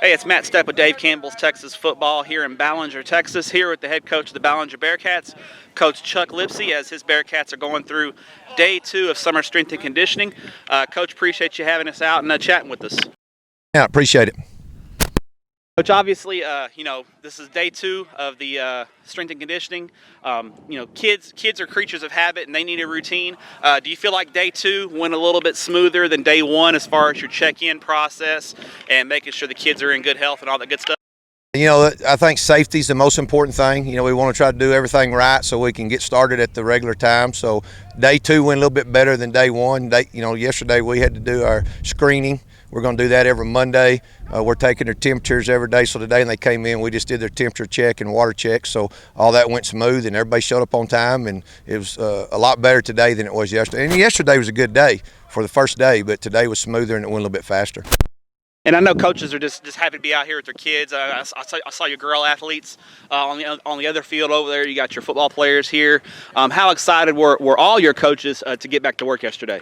Hey, it's Matt Stepp with Dave Campbell's Texas Football here in Ballinger, Texas, here with the head coach of the Ballinger Bearcats, Coach Chuck Lipsey, as his Bearcats are going through day 2 of summer strength and conditioning. Coach, appreciate you having us out and chatting with us. Yeah, appreciate it. Coach, obviously, this is day 2 of the strength and conditioning. Kids are creatures of habit and they need a routine. Do you feel like day 2 went a little bit smoother than day 1 as far as your check-in process and making sure the kids are in good health and all that good stuff? I think safety is the most important thing. We want to try to do everything right so we can get started at the regular time. So day 2 went a little bit better than day 1. Yesterday we had to do our screening. We're going to do that every Monday. We're taking their temperatures every day. So today when they came in, we just did their temperature check and water check. So all that went smooth and everybody showed up on time. And it was a lot better today than it was yesterday. And yesterday was a good day for the first day, but today was smoother and it went a little bit faster. And I know coaches are just happy to be out here with their kids. I saw your girl athletes on the other field over there. You got your football players here. How excited were all your coaches to get back to work yesterday?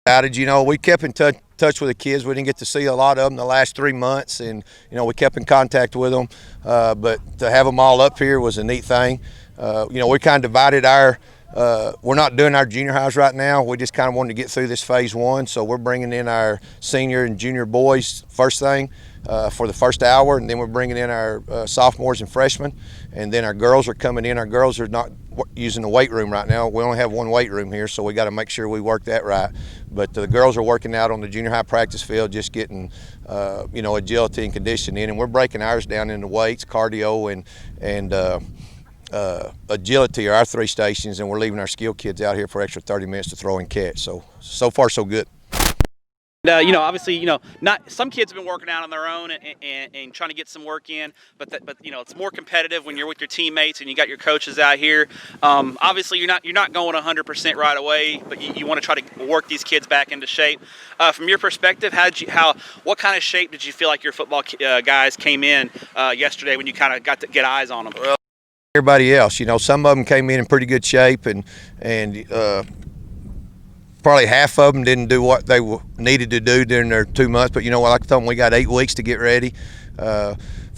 We kept in touch with the kids. We didn't get to see a lot of them the last 3 months, and we kept in contact with them. But to have them all up here was a neat thing. We kind of divided our. We're not doing our junior highs right now. We just kind of wanted to get through this phase 1, so we're bringing in our senior and junior boys first thing for the first hour, and then we're bringing in our sophomores and freshmen, and then our girls are coming in. Our girls are not using the weight room right now. We only have one weight room here, so we got to make sure we work that right. But the girls are working out on the junior high practice field, just getting agility and conditioning in, and we're breaking ours down into weights, cardio, and agility are our 3 stations, and we're leaving our skill kids out here for extra 30 minutes to throw and catch. So far so good. Obviously, not some kids have been working out on their own and trying to get some work in, but it's more competitive when you're with your teammates and you got your coaches out here. Obviously, you're not going 100% right away, but you want to try to work these kids back into shape. From your perspective, what kind of shape did you feel like your football guys came in yesterday when you kind of got to get eyes on them? Well, everybody else, some of them came in pretty good shape, and probably half of them didn't do what they needed to do during their 2 months. But like I told them, we got 8 weeks to get ready. For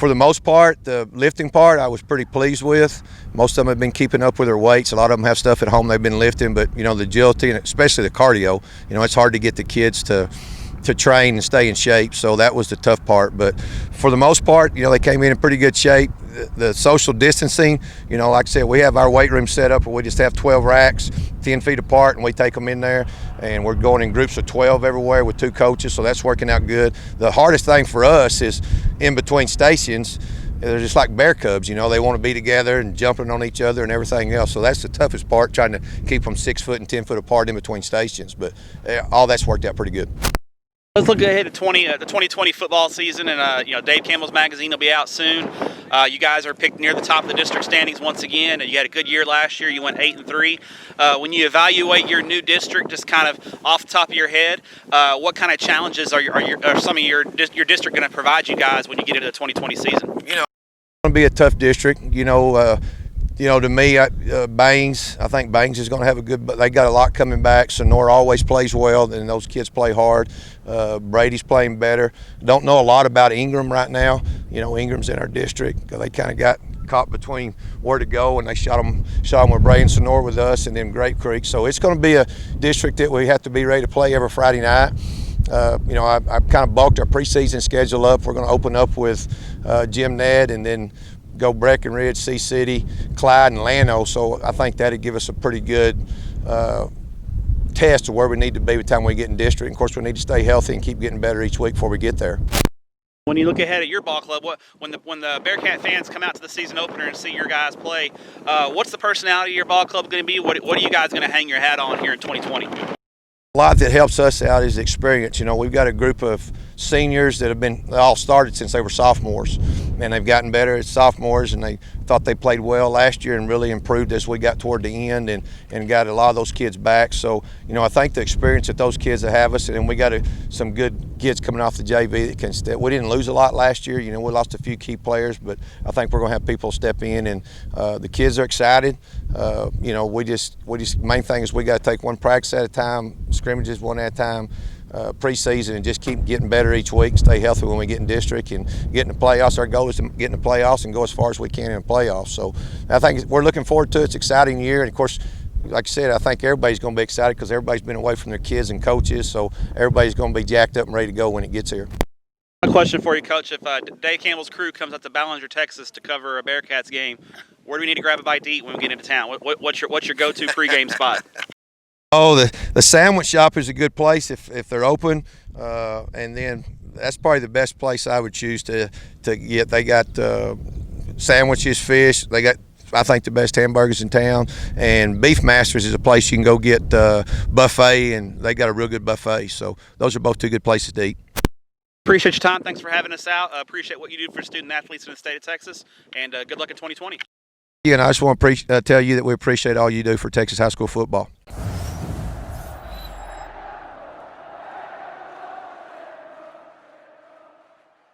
the most part, the lifting part, I was pretty pleased with. Most of them have been keeping up with their weights. A lot of them have stuff at home they've been lifting, but the agility and especially the cardio, it's hard to get the kids to train and stay in shape, so that was the tough part. But for the most part, they came in pretty good shape. The social distancing, like I said, we have our weight room set up where we just have 12 racks 10 feet apart, and we take them in there, and we're going in groups of 12 everywhere with 2 coaches, so that's working out good. The hardest thing for us is in between stations. They're just like bear cubs, they want to be together and jumping on each other and everything else. So that's the toughest part, trying to keep them 6 foot and 10 foot apart in between stations. But all that's worked out pretty good. Let's look ahead to the 2020 football season, and Dave Campbell's magazine will be out soon. You guys are picked near the top of the district standings once again, and you had a good year last year. You went 8-3. When you evaluate your new district, just kind of off the top of your head, what kind of challenges are some of your district going to provide you guys when you get into the 2020 season? It's going to be a tough district. To me, Bangs, I think Bangs is going to have a good, but they got a lot coming back. Sonora always plays well, and those kids play hard. Brady's playing better. Don't know a lot about Ingram right now. Ingram's in our district. They kind of got caught between where to go, and they shot them with Brady and Sonora with us, and then Grape Creek. So it's going to be a district that we have to be ready to play every Friday night. I've kind of bulked our preseason schedule up. We're going to open up with Jim Ned, and then go Breckenridge, Sea City, Clyde, and Llano. So I think that'd give us a pretty good test of where we need to be by the time we get in district. And of course, we need to stay healthy and keep getting better each week before we get there. When you look ahead at your ball club, when the Bearcat fans come out to the season opener and see your guys play, what's the personality of your ball club going to be? What are you guys going to hang your hat on here in 2020? A lot that helps us out is experience. We've got a group of seniors that they all started since they were sophomores, and they've gotten better as sophomores, and they thought they played well last year and really improved as we got toward the end and got a lot of those kids back. So, I think the experience that those kids have us, and then we got some good kids coming off the JV that can step. We didn't lose a lot last year. We lost a few key players, but I think we're going to have people step in, and the kids are excited. We just main thing is we got to take one practice at a time, scrimmages one at a time. preseason and just keep getting better each week, stay healthy when we get in district and get in the playoffs. Our goal is to get in the playoffs and go as far as we can in the playoffs. So I think we're looking forward to it. It's an exciting year. And, of course, like I said, I think everybody's going to be excited because everybody's been away from their kids and coaches. So everybody's going to be jacked up and ready to go when it gets here. A question for you, Coach. If Dave Campbell's crew comes up to Ballinger, Texas to cover a Bearcats game, where do we need to grab a bite to eat when we get into town? What's your go-to pregame spot? Oh, the sandwich shop is a good place if they're open, and then that's probably the best place I would choose to get. They got sandwiches, fish. They got, I think, the best hamburgers in town. And Beef Masters is a place you can go get buffet, and they got a real good buffet. So those are both two good places to eat. Appreciate your time. Thanks for having us out. Appreciate what you do for student athletes in the state of Texas, and good luck in 2020. Yeah, and I just want to tell you that we appreciate all you do for Texas high school football.